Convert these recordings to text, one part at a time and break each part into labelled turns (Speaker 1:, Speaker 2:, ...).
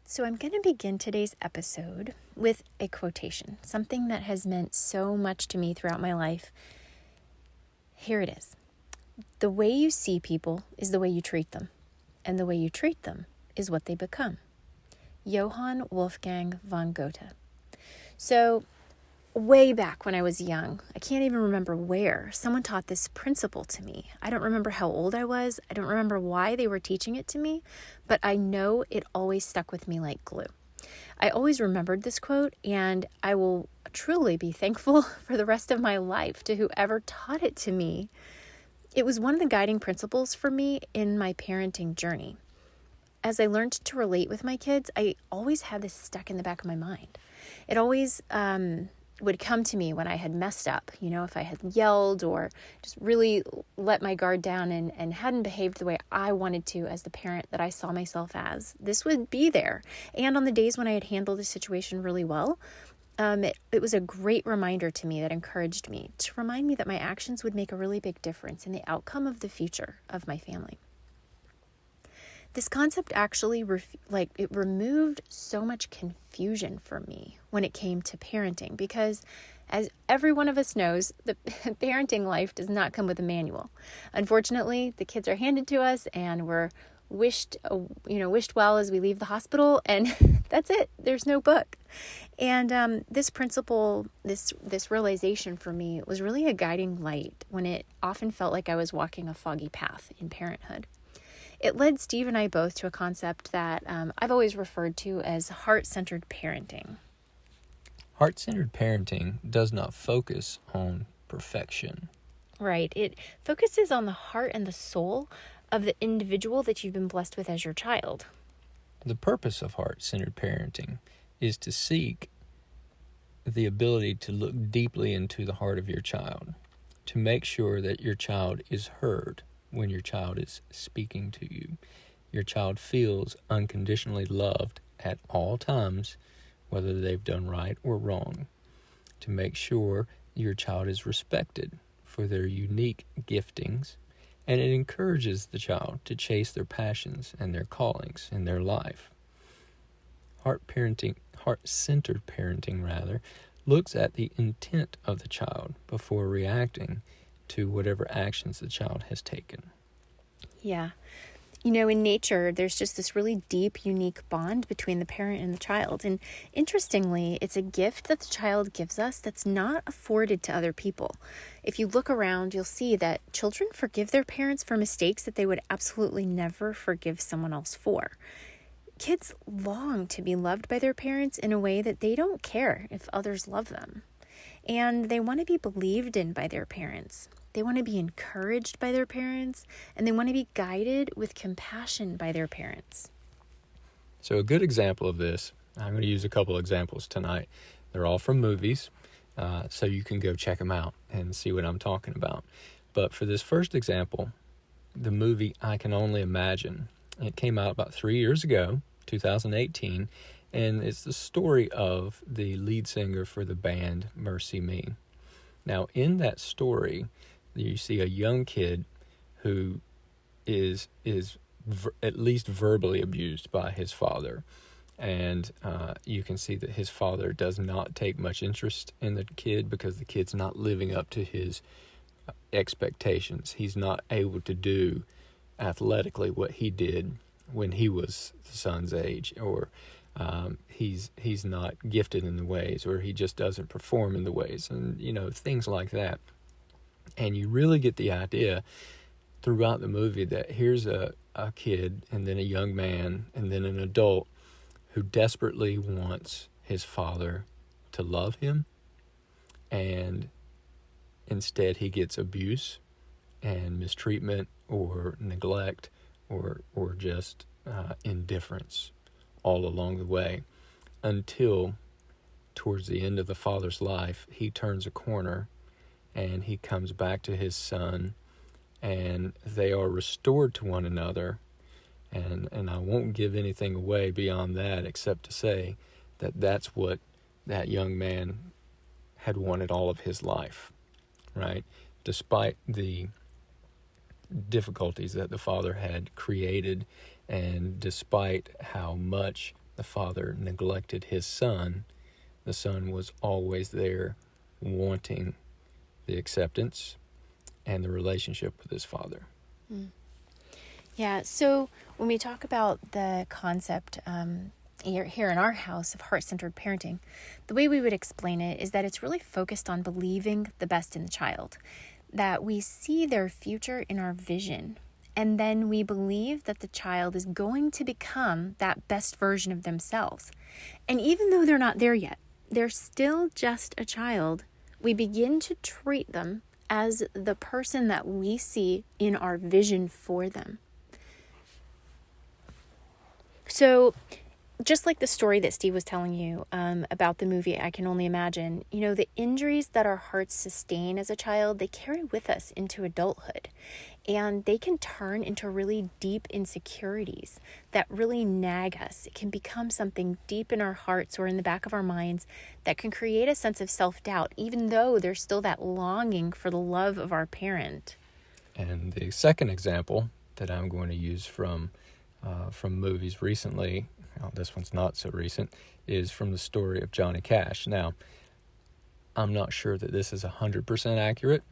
Speaker 1: So I'm going to begin today's episode with a quotation, something that has meant so much to me throughout my life. Here it is. The way you see people is the way you treat them, and the way you treat them is what they become. Johann Wolfgang von Goethe. So way back when I was young, I can't even remember where, someone taught this principle to me. I don't remember how old I was. I don't remember why they were teaching it to me, but I know it always stuck with me like glue. I always remembered this quote, and I will truly be thankful for the rest of my life to whoever taught it to me. It was one of the guiding principles for me in my parenting journey. As I learned to relate with my kids, I always had this stuck in the back of my mind. It always would come to me when I had messed up, if I had yelled or just really let my guard down and hadn't behaved the way I wanted to as the parent that I saw myself as. This would be there. And on the days when I had handled the situation really well, it was a great reminder to me that encouraged me to remind me that my actions would make a really big difference in the outcome of the future of my family. This concept actually it removed so much confusion for me when it came to parenting, because as every one of us knows, the parenting life does not come with a manual. Unfortunately, the kids are handed to us and we're wished well as we leave the hospital, and that's it. There's no book. And this principle, this realization for me was really a guiding light when it often felt like I was walking a foggy path in parenthood. It led Steve and I both to a concept that I've always referred to as heart-centered parenting.
Speaker 2: Heart-centered parenting does not focus on perfection.
Speaker 1: Right. It focuses on the heart and the soul of the individual that you've been blessed with as your child.
Speaker 2: The purpose of heart-centered parenting is to seek the ability to look deeply into the heart of your child, to make sure that your child is heard when your child is speaking to you. Your child feels unconditionally loved at all times, whether they've done right or wrong. To make sure your child is respected for their unique giftings, and it encourages the child to chase their passions and their callings in their life. Heart-centered parenting, looks at the intent of the child before reacting to whatever actions the child has taken.
Speaker 1: Yeah. In nature, there's just this really deep, unique bond between the parent and the child. And interestingly, it's a gift that the child gives us that's not afforded to other people. If you look around, you'll see that children forgive their parents for mistakes that they would absolutely never forgive someone else for. Kids long to be loved by their parents in a way that they don't care if others love them. And they want to be believed in by their parents. They want to be encouraged by their parents, and they want to be guided with compassion by their parents.
Speaker 2: So a good example of this, I'm going to use a couple examples tonight. They're all from movies, so you can go check them out and see what I'm talking about. But for this first example, the movie I Can Only Imagine, it came out about 3 years ago, 2018, and it's the story of the lead singer for the band Mercy Me. Now, in that story, you see a young kid who is at least verbally abused by his father. And you can see that his father does not take much interest in the kid because the kid's not living up to his expectations. He's not able to do athletically what he did when he was the son's age, or he's not gifted in the ways, or he just doesn't perform in the ways, and things like that. And you really get the idea throughout the movie that here's a kid, and then a young man, and then an adult who desperately wants his father to love him, and instead he gets abuse and mistreatment or neglect or just indifference all along the way, until towards the end of the father's life, he turns a corner and he comes back to his son, and they are restored to one another. And I won't give anything away beyond that, except to say that that's what that young man had wanted all of his life, right? Despite the difficulties that the father had created, and despite how much the father neglected his son, the son was always there wanting the acceptance and the relationship with his father.
Speaker 1: Yeah, so when we talk about the concept here in our house of heart-centered parenting, the way we would explain it is that it's really focused on believing the best in the child, that we see their future in our vision, and then we believe that the child is going to become that best version of themselves. And even though they're not there yet, they're still just a child, we begin to treat them as the person that we see in our vision for them. So just like the story that Steve was telling you about the movie, I Can Only Imagine, the injuries that our hearts sustain as a child, they carry with us into adulthood. And they can turn into really deep insecurities that really nag us. It can become something deep in our hearts or in the back of our minds that can create a sense of self-doubt, even though there's still that longing for the love of our parent.
Speaker 2: And the second example that I'm going to use from movies recently, this one's not so recent, is from the story of Johnny Cash. Now, I'm not sure that this is 100% accurate,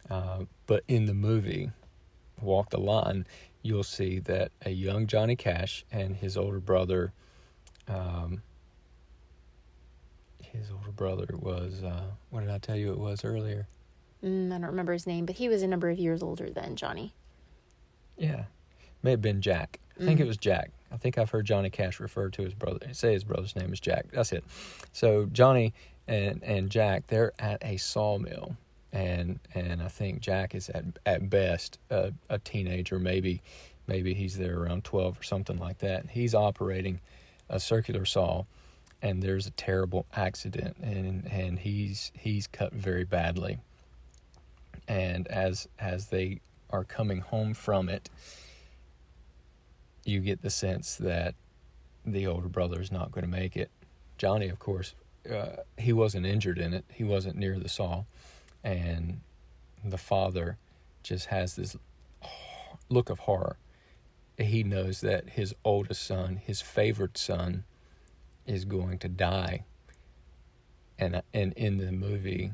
Speaker 2: but in the movie Walk the Line, you'll see that a young Johnny Cash and his older brother was, what did I tell you it was earlier?
Speaker 1: I don't remember his name, but he was a number of years older than Johnny.
Speaker 2: Yeah, may have been Jack. I think it was Jack. I think I've heard Johnny Cash refer to his brother, say his brother's name is Jack. That's it. So Johnny and Jack, they're at a sawmill. And I think Jack is at best a teenager, maybe he's there around 12 or something like that. He's operating a circular saw, and there's a terrible accident, and he's cut very badly. And as they are coming home from it, you get the sense that the older brother is not going to make it. Johnny, of course, he wasn't injured in it. He wasn't near the saw. And the father just has this look of horror. He knows that his oldest son, his favorite son, is going to die. And in the movie,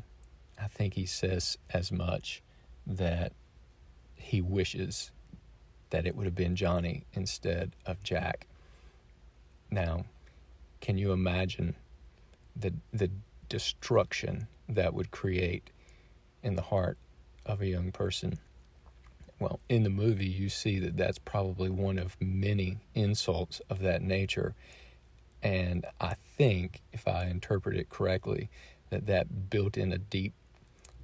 Speaker 2: I think he says as much, that he wishes that it would have been Johnny instead of Jack. Now, can you imagine the destruction that would create in the heart of a young person? Well, in the movie, you see that that's probably one of many insults of that nature. And I think, if I interpret it correctly, that built in a deep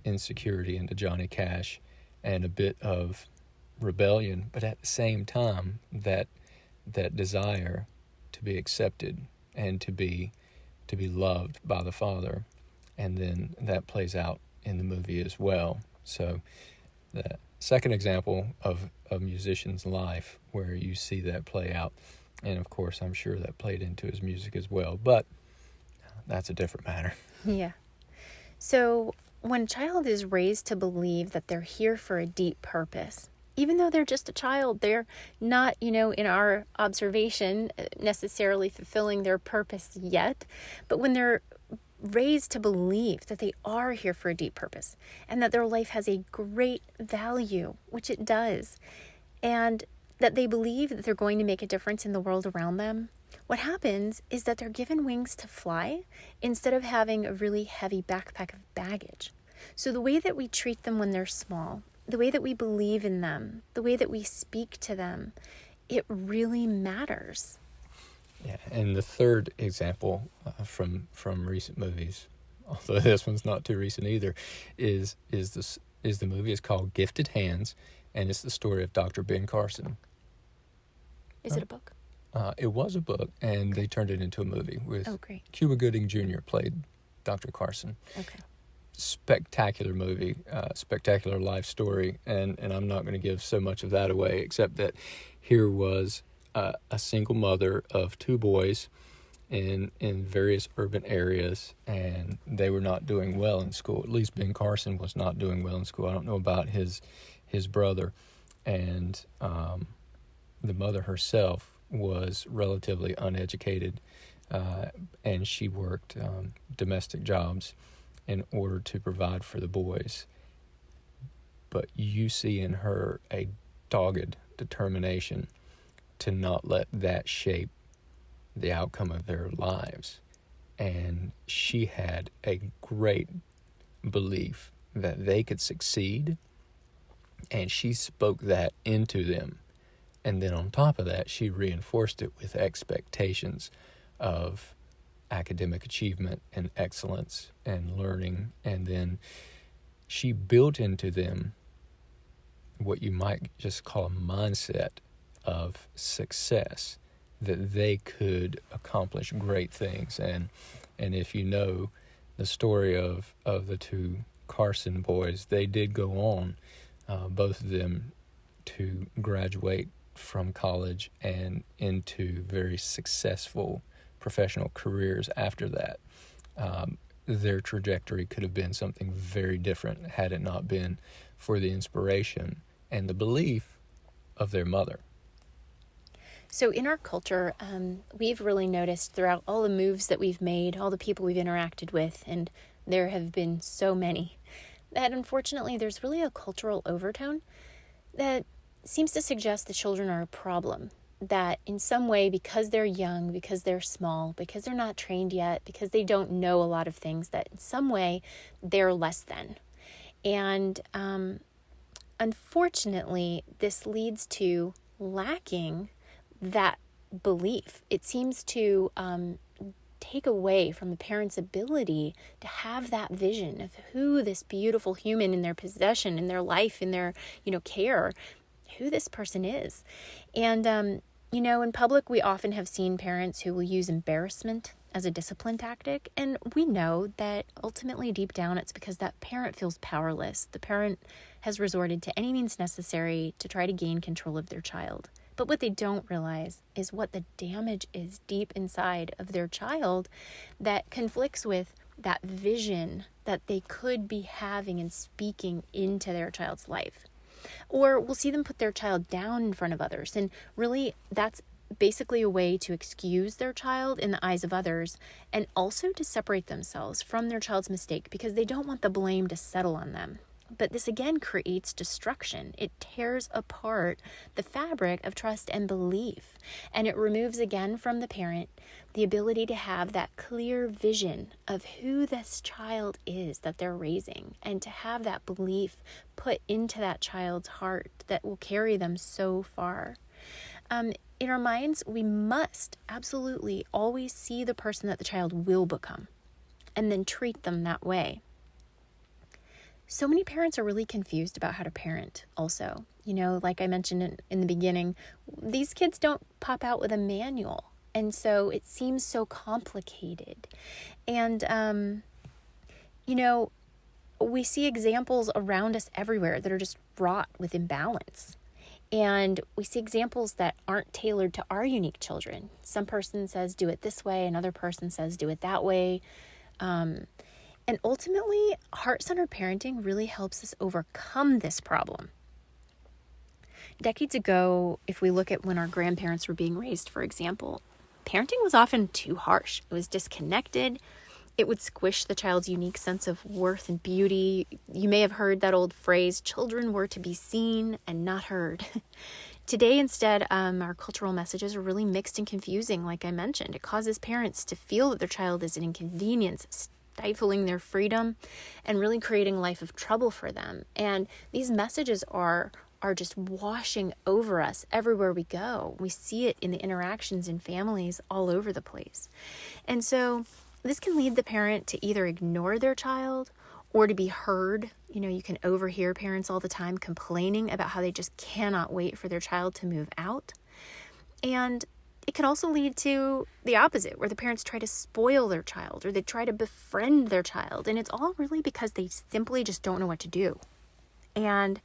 Speaker 2: insecurity into Johnny Cash and a bit of rebellion, but at the same time, that desire to be accepted and to be loved by the father. And then that plays out in the movie as well. So the second example of a musician's life where you see that play out, and of course I'm sure that played into his music as well, but that's a different matter.
Speaker 1: Yeah. So when a child is raised to believe that they're here for a deep purpose, even though they're just a child, they're not, in our observation, necessarily fulfilling their purpose yet, but when they're raised to believe that they are here for a deep purpose and that their life has a great value, which it does, and that they believe that they're going to make a difference in the world around them, what happens is that they're given wings to fly instead of having a really heavy backpack of baggage. So the way that we treat them when they're small, the way that we believe in them, the way that we speak to them, it really matters.
Speaker 2: Yeah, and the third example from recent movies, although this one's not too recent either, is the movie is called Gifted Hands, and it's the story of Dr. Ben Carson.
Speaker 1: Is it a book?
Speaker 2: It was a book, and they turned it into a movie with Cuba Gooding Jr. played Dr. Carson.
Speaker 1: Okay.
Speaker 2: Spectacular movie, spectacular life story, and I'm not going to give so much of that away, except that here was a single mother of two boys in various urban areas, and they were not doing well in school. At least Ben Carson was not doing well in school. I don't know about his brother. And the mother herself was relatively uneducated, and she worked domestic jobs in order to provide for the boys. But you see in her a dogged determination to not let that shape the outcome of their lives. And she had a great belief that they could succeed, and she spoke that into them. And then on top of that, she reinforced it with expectations of academic achievement and excellence and learning. And then she built into them what you might just call a mindset of success, that they could accomplish great things. And if you know the story of the two Carson boys, they did go on, both of them, to graduate from college and into very successful professional careers after that. Their trajectory could have been something very different had it not been for the inspiration and the belief of their mother.
Speaker 1: So in our culture, we've really noticed throughout all the moves that we've made, all the people we've interacted with, and there have been so many, that unfortunately there's really a cultural overtone that seems to suggest the children are a problem. That in some way, because they're young, because they're small, because they're not trained yet, because they don't know a lot of things, that in some way they're less than. And unfortunately, this leads to lacking that belief. It seems to take away from the parent's ability to have that vision of who this beautiful human in their possession, in their life, in their, care, who this person is. And, in public, we often have seen parents who will use embarrassment as a discipline tactic. And we know that ultimately deep down, it's because that parent feels powerless. The parent has resorted to any means necessary to try to gain control of their child. But what they don't realize is what the damage is deep inside of their child that conflicts with that vision that they could be having and speaking into their child's life. Or we'll see them put their child down in front of others. And really, that's basically a way to excuse their child in the eyes of others, and also to separate themselves from their child's mistake because they don't want the blame to settle on them. But this again creates destruction. It tears apart the fabric of trust and belief. And it removes again from the parent the ability to have that clear vision of who this child is that they're raising, and to have that belief put into that child's heart that will carry them so far. In our minds, we must absolutely always see the person that the child will become and then treat them that way. So many parents are really confused about how to parent also. Like I mentioned in the beginning, these kids don't pop out with a manual. And so it seems so complicated. And, we see examples around us everywhere that are just wrought with imbalance. And we see examples that aren't tailored to our unique children. Some person says, do it this way. Another person says, do it that way. And ultimately, heart-centered parenting really helps us overcome this problem. Decades ago, if we look at when our grandparents were being raised, for example, parenting was often too harsh. It was disconnected. It would squish the child's unique sense of worth and beauty. You may have heard that old phrase, children were to be seen and not heard. Today, instead, our cultural messages are really mixed and confusing, like I mentioned. It causes parents to feel that their child is an inconvenience, stifling their freedom, and really creating a life of trouble for them. And these messages are just washing over us everywhere we go. We see it in the interactions in families all over the place. And so this can lead the parent to either ignore their child or to be heard. You can overhear parents all the time complaining about how they just cannot wait for their child to move out. And it can also lead to the opposite, where the parents try to spoil their child or they try to befriend their child. And it's all really because they simply just don't know what to do. And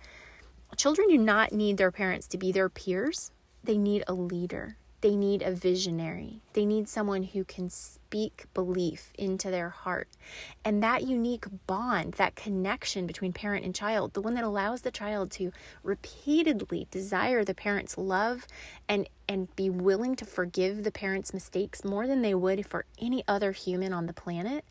Speaker 1: children do not need their parents to be their peers. They need a leader. they need a visionary. They need someone who can speak belief into their heart. And that unique bond, that connection between parent and child, the one that allows the child to repeatedly desire the parent's love and be willing to forgive the parent's mistakes more than they would for any other human on the planet,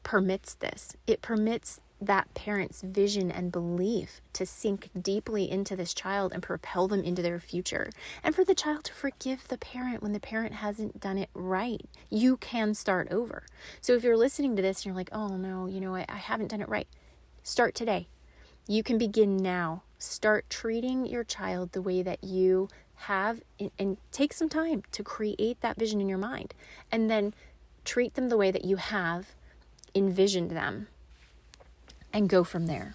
Speaker 1: permits this. It permits that parent's vision and belief to sink deeply into this child and propel them into their future. And for the child to forgive the parent when the parent hasn't done it right. You can start over. So if you're listening to this and you're like, oh no, I haven't done it right. Start today. You can begin now. Start treating your child the way that you have, and take some time to create that vision in your mind. And then treat them the way that you have envisioned them. And go from there.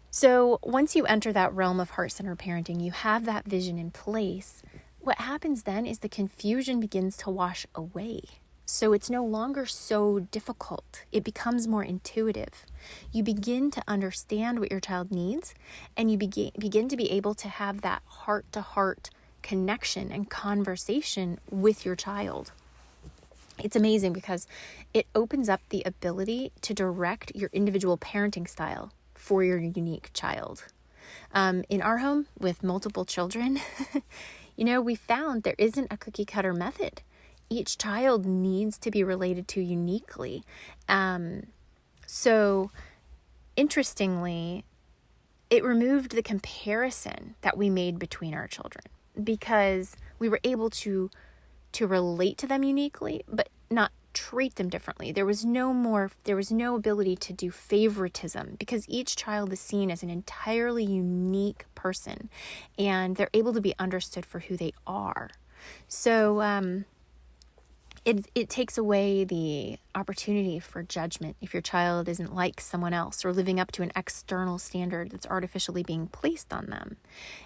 Speaker 1: So once you enter that realm of heart-centered parenting, you have that vision in place. What happens then is the confusion begins to wash away. So it's no longer so difficult. It becomes more intuitive. You begin to understand what your child needs, and you begin to be able to have that heart-to-heart connection and conversation with your child. It's amazing because it opens up the ability to direct your individual parenting style for your unique child. In our home with multiple children, we found there isn't a cookie cutter method. Each child needs to be related to uniquely. So interestingly, it removed the comparison that we made between our children because we were able to relate to them uniquely, but not treat them differently. There was no ability to do favoritism because each child is seen as an entirely unique person and they're able to be understood for who they are. So it takes away the opportunity for judgment if your child isn't like someone else or living up to an external standard that's artificially being placed on them.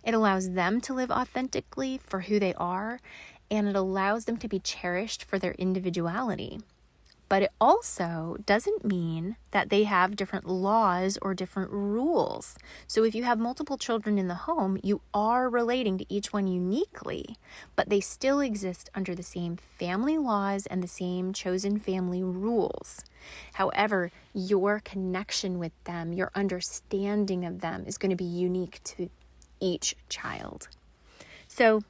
Speaker 1: It allows them to live authentically for who they are, and it allows them to be cherished for their individuality. But it also doesn't mean that they have different laws or different rules. So if you have multiple children in the home, you are relating to each one uniquely, but they still exist under the same family laws and the same chosen family rules. However, your connection with them, your understanding of them is going to be unique to each child. So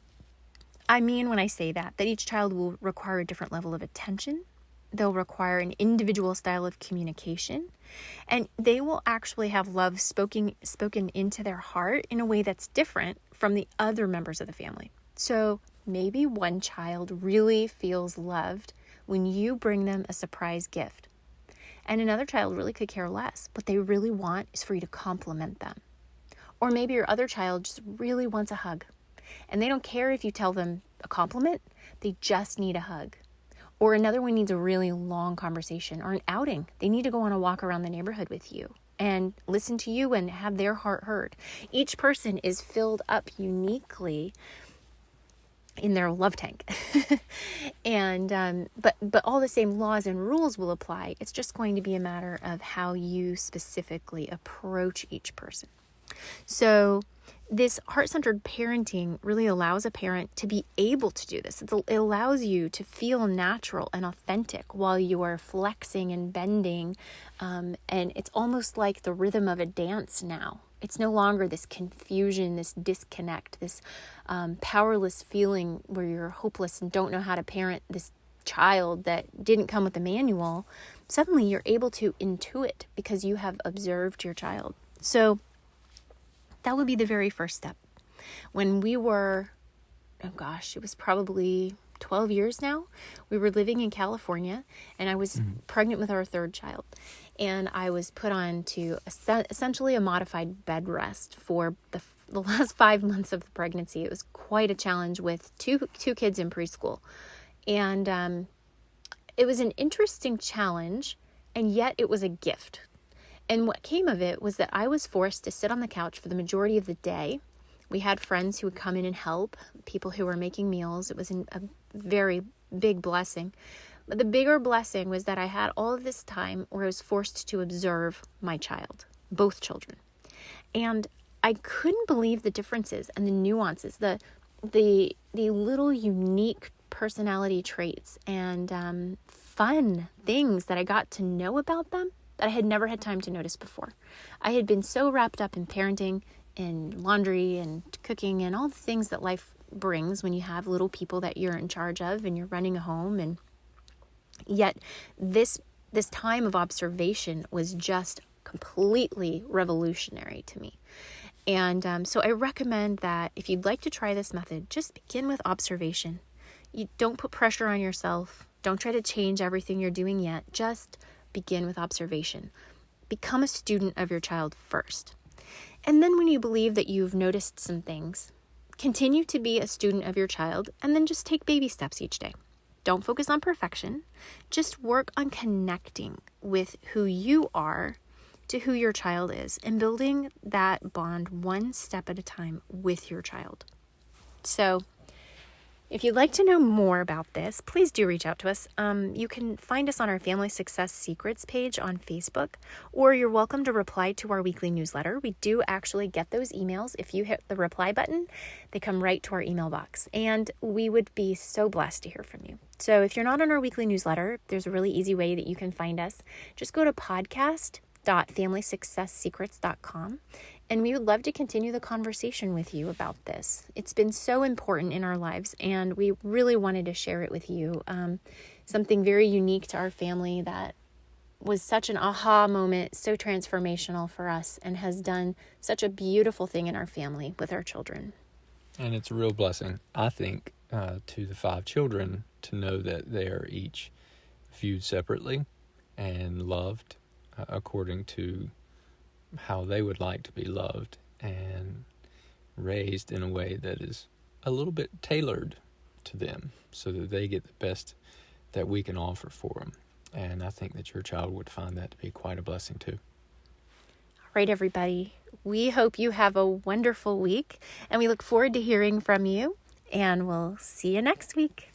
Speaker 1: I mean when I say that each child will require a different level of attention. They'll require an individual style of communication, and they will actually have love spoken into their heart in a way that's different from the other members of the family. So maybe one child really feels loved when you bring them a surprise gift, and another child really could care less. What they really want is for you to compliment them. Or maybe your other child just really wants a hug, and they don't care if you tell them a compliment, they just need a hug. Or another one needs a really long conversation or an outing. They need to go on a walk around the neighborhood with you and listen to you and have their heart heard. Each person is filled up uniquely in their love tank. But all the same laws and rules will apply. It's just going to be a matter of how you specifically approach each person. So this heart-centered parenting really allows a parent to be able to do this. It allows you to feel natural and authentic while you are flexing and bending. And it's almost like the rhythm of a dance now. It's no longer this confusion, this disconnect, this powerless feeling where you're hopeless and don't know how to parent this child that didn't come with a manual. Suddenly you're able to intuit because you have observed your child. So that would be the very first step. When we were, it was probably 12 years now, we were living in California, and I was pregnant with our third child. And I was put on to essentially a modified bed rest for the last 5 months of the pregnancy. It was quite a challenge with two kids in preschool. And it was an interesting challenge, and yet it was a gift. And what came of it was that I was forced to sit on the couch for the majority of the day. We had friends who would come in and help, people who were making meals. It was a very big blessing. But the bigger blessing was that I had all of this time where I was forced to observe my child, both children. And I couldn't believe the differences and the nuances, the the little unique personality traits and fun things that I got to know about them that I had never had time to notice before. I had been so wrapped up in parenting and laundry and cooking and all the things that life brings when you have little people that you're in charge of and you're running a home. And yet this time of observation was just completely revolutionary to me. And so I recommend that if you'd like to try this method, just begin with observation. You don't put pressure on yourself. Don't try to change everything you're doing yet. Just begin with observation. Become a student of your child first. And then when you believe that you've noticed some things, continue to be a student of your child and then just take baby steps each day. Don't focus on perfection. Just work on connecting with who you are to who your child is and building that bond one step at a time with your child. So if you'd like to know more about this, please do reach out to us. You can find us on our Family Success Secrets page on Facebook, or you're welcome to reply to our weekly newsletter. We do actually get those emails. If you hit the reply button, they come right to our email box, and we would be so blessed to hear from you. So if you're not on our weekly newsletter, there's a really easy way that you can find us. Just go to podcast.familysuccesssecrets.com. And we would love to continue the conversation with you about this. It's been so important in our lives, and we really wanted to share it with you. Something very unique to our family that was such an aha moment, so transformational for us, and has done such a beautiful thing in our family with our children.
Speaker 2: And it's a real blessing, I think, to the 5 children to know that they are each viewed separately and loved according to how they would like to be loved, and raised in a way that is a little bit tailored to them so that they get the best that we can offer for them. And I think that your child would find that to be quite a blessing too.
Speaker 1: All right, everybody. We hope you have a wonderful week, and we look forward to hearing from you, and we'll see you next week.